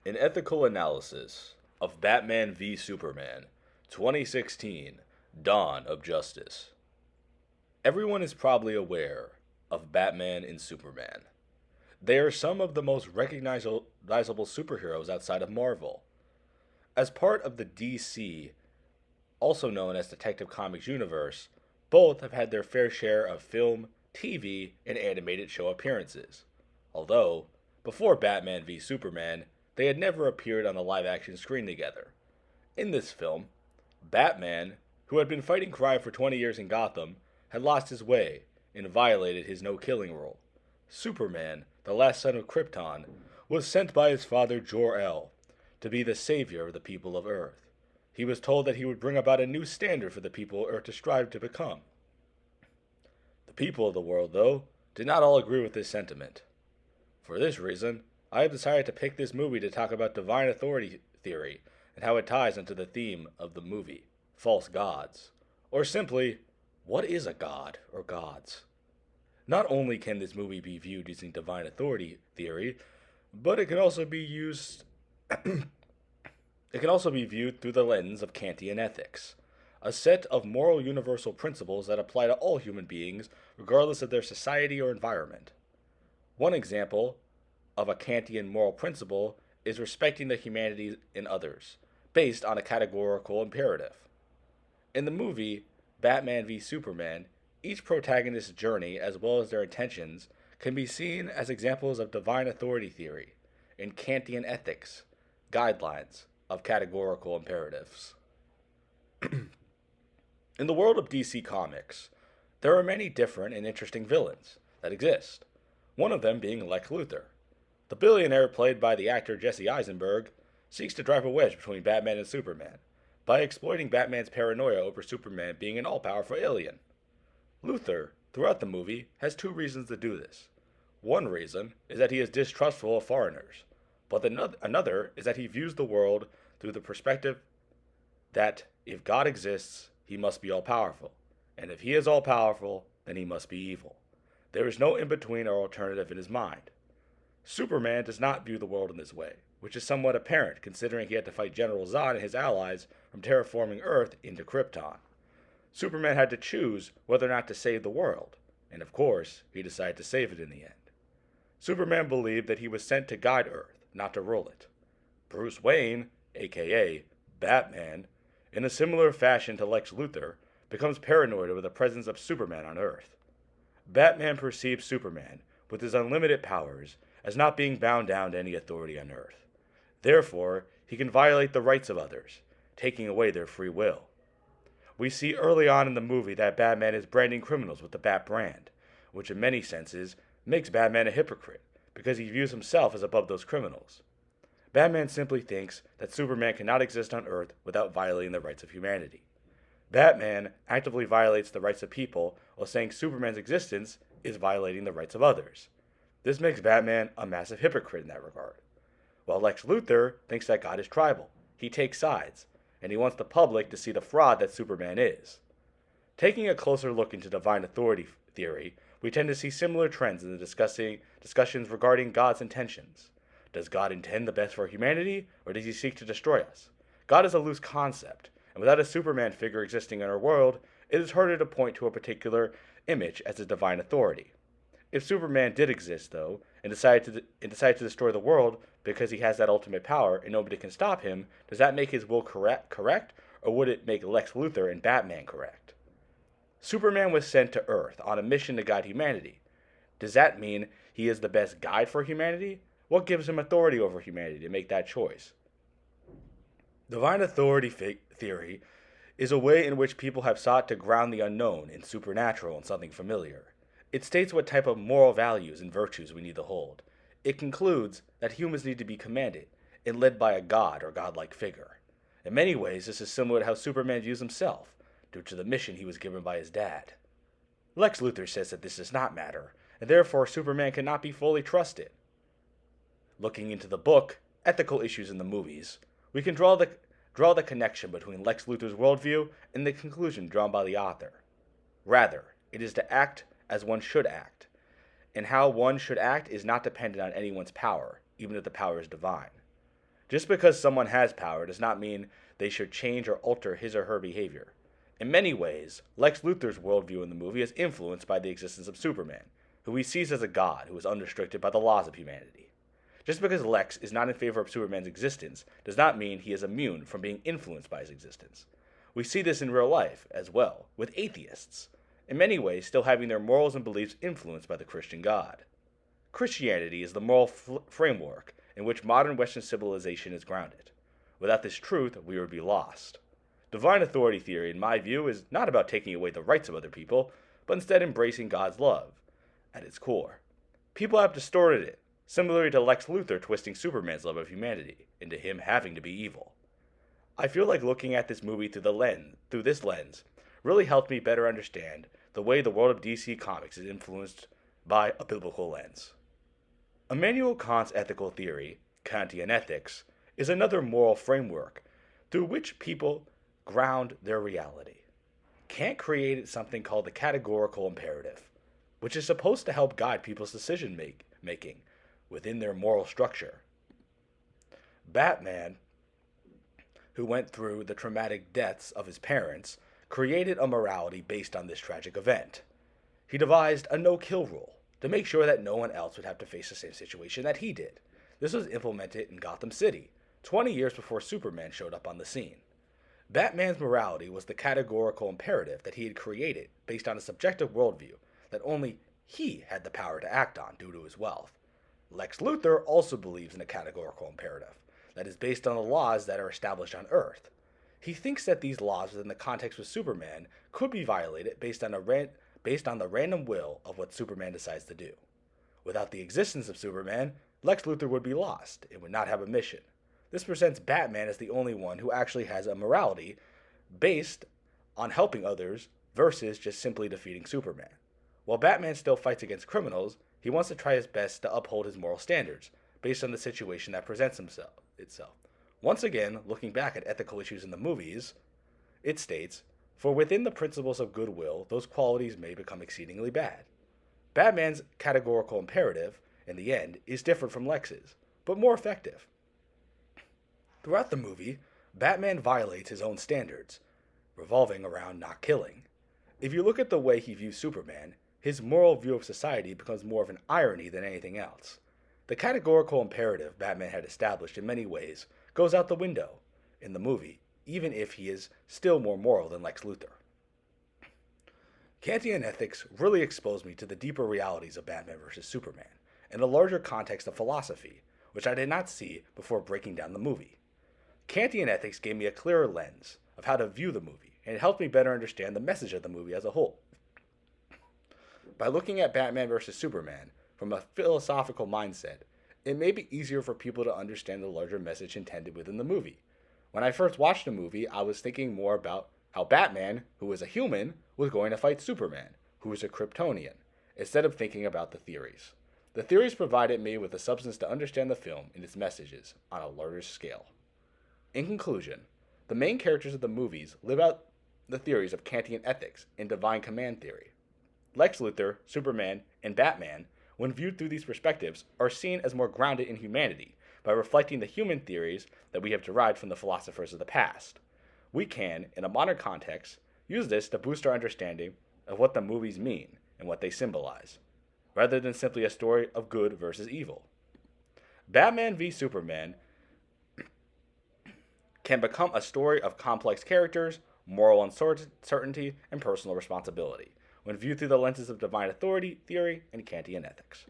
An ethical analysis of Batman v Superman, 2016, Dawn of Justice. Everyone is probably aware of Batman and Superman. They are some of the most recognizable superheroes outside of Marvel. As part of the DC, also known as Detective Comics universe, both have had their fair share of film, TV, and animated show appearances. Although, before Batman v Superman, they had never appeared on the live action screen together. In this film, Batman, who had been fighting crime for 20 years in Gotham, had lost his way and violated his no killing rule. Superman, the last son of Krypton, was sent by his father Jor-El to be the savior of the people of Earth. He was told that he would bring about a new standard for the people of Earth to strive to become. The people of the world, though, did not all agree with this sentiment. For this reason, I have decided to pick this movie to talk about divine authority theory and how it ties into the theme of the movie, false gods. Or simply, what is a god or gods? Not only can this movie be viewed using divine authority theory, but it can also be used it can also be viewed through the lens of Kantian ethics, a set of moral universal principles that apply to all human beings regardless of their society or environment. One example of a Kantian moral principle is respecting the humanity in others, based on a categorical imperative. In the movie Batman v Superman, each protagonist's journey as well as their intentions can be seen as examples of divine authority theory and Kantian ethics, guidelines of categorical imperatives. In the world of DC Comics, there are many different and interesting villains that exist, one of them being Lex Luthor. The billionaire, played by the actor Jesse Eisenberg, seeks to drive a wedge between Batman and Superman by exploiting Batman's paranoia over Superman being an all-powerful alien. Luthor, throughout the movie, has two reasons to do this. One reason is that he is distrustful of foreigners, but another is that he views the world through the perspective that if God exists, he must be all-powerful, and if he is all-powerful, then he must be evil. There is no in-between or alternative in his mind. Superman does not view the world in this way, which is somewhat apparent considering he had to fight General Zod and his allies from terraforming Earth into Krypton. Superman had to choose whether or not to save the world, and of course, he decided to save it in the end. Superman believed that he was sent to guide Earth, not to rule it. Bruce Wayne, aka Batman, in a similar fashion to Lex Luthor, becomes paranoid over the presence of Superman on Earth. Batman perceives Superman, with his unlimited powers, as not being bound down to any authority on Earth. Therefore, he can violate the rights of others, taking away their free will. We see early on in the movie that Batman is branding criminals with the Bat brand, which in many senses makes Batman a hypocrite, because he views himself as above those criminals. Batman simply thinks that Superman cannot exist on Earth without violating the rights of humanity. Batman actively violates the rights of people while saying Superman's existence is violating the rights of others. This makes Batman a massive hypocrite in that regard. While Lex Luthor thinks that God is tribal, he takes sides, and he wants the public to see the fraud that Superman is. Taking a closer look into divine authority theory, we tend to see similar trends in the discussions regarding God's intentions. Does God intend the best for humanity, or does he seek to destroy us? God is a loose concept, and without a Superman figure existing in our world, it is harder to point to a particular image as a divine authority. If Superman did exist, though, and decided to destroy the world because he has that ultimate power and nobody can stop him, does that make his will correct, or would it make Lex Luthor and Batman correct? Superman was sent to Earth on a mission to guide humanity. Does that mean he is the best guide for humanity? What gives him authority over humanity to make that choice? Divine authority theory is a way in which people have sought to ground the unknown and supernatural in something familiar. It states what type of moral values and virtues we need to hold. It concludes that humans need to be commanded and led by a god or godlike figure. In many ways, this is similar to how Superman views himself, due to the mission he was given by his dad. Lex Luthor says that this does not matter, and therefore Superman cannot be fully trusted. Looking into the book, Ethical Issues in the Movies, we can draw the connection between Lex Luthor's worldview and the conclusion drawn by the author. Rather, it is to act as one should act, and how one should act is not dependent on anyone's power, even if the power is divine. Just because someone has power does not mean they should change or alter his or her behavior. In many ways, Lex Luthor's worldview in the movie is influenced by the existence of Superman, who he sees as a god who is unrestricted by the laws of humanity. Just because Lex is not in favor of Superman's existence does not mean he is immune from being influenced by his existence. We see this in real life as well, with atheists, in many ways still having their morals and beliefs influenced by the Christian God. Christianity is the moral framework in which modern Western civilization is grounded. Without this truth, we would be lost. Divine authority theory, in my view, is not about taking away the rights of other people, but instead embracing God's love at its core. People have distorted it, similarly to Lex Luthor twisting Superman's love of humanity into him having to be evil. I feel like looking at this movie through this lens really helped me better understand the way the world of DC Comics is influenced by a biblical lens. Immanuel Kant's ethical theory, Kantian ethics, is another moral framework through which people ground their reality. Kant created something called the categorical imperative, which is supposed to help guide people's decision making within their moral structure. Batman, who went through the traumatic deaths of his parents, created a morality based on this tragic event. He devised a no-kill rule to make sure that no one else would have to face the same situation that he did. This was implemented in Gotham City, 20 years before Superman showed up on the scene. Batman's morality was the categorical imperative that he had created based on a subjective worldview that only he had the power to act on due to his wealth. Lex Luthor also believes in a categorical imperative that is based on the laws that are established on Earth. He thinks that these laws within the context of Superman could be violated based on the random will of what Superman decides to do. Without the existence of Superman, Lex Luthor would be lost and would not have a mission. This presents Batman as the only one who actually has a morality based on helping others versus just simply defeating Superman. While Batman still fights against criminals, he wants to try his best to uphold his moral standards based on the situation that presents itself. Once again, looking back at ethical issues in the movies, it states, "For within the principles of goodwill, those qualities may become exceedingly bad." Batman's categorical imperative, in the end, is different from Lex's, but more effective. Throughout the movie, Batman violates his own standards, revolving around not killing. If you look at the way he views Superman, his moral view of society becomes more of an irony than anything else. The categorical imperative Batman had established in many ways goes out the window in the movie, even if he is still more moral than Lex Luthor. Kantian ethics really exposed me to the deeper realities of Batman vs. Superman and a larger context of philosophy, which I did not see before breaking down the movie. Kantian ethics gave me a clearer lens of how to view the movie, and it helped me better understand the message of the movie as a whole. By looking at Batman vs. Superman from a philosophical mindset, it may be easier for people to understand the larger message intended within the movie. When I first watched the movie, I was thinking more about how Batman, who is a human, was going to fight Superman, who is a Kryptonian, instead of thinking about the theories. The theories provided me with the substance to understand the film and its messages on a larger scale. In conclusion, the main characters of the movies live out the theories of Kantian ethics and divine command theory. Lex Luthor, Superman, and Batman, when viewed through these perspectives, are seen as more grounded in humanity by reflecting the human theories that we have derived from the philosophers of the past. We can, in a modern context, use this to boost our understanding of what the movies mean and what they symbolize, rather than simply a story of good versus evil. Batman v Superman can become a story of complex characters, moral uncertainty, and personal responsibility, when viewed through the lenses of divine authority, theory, and Kantian ethics.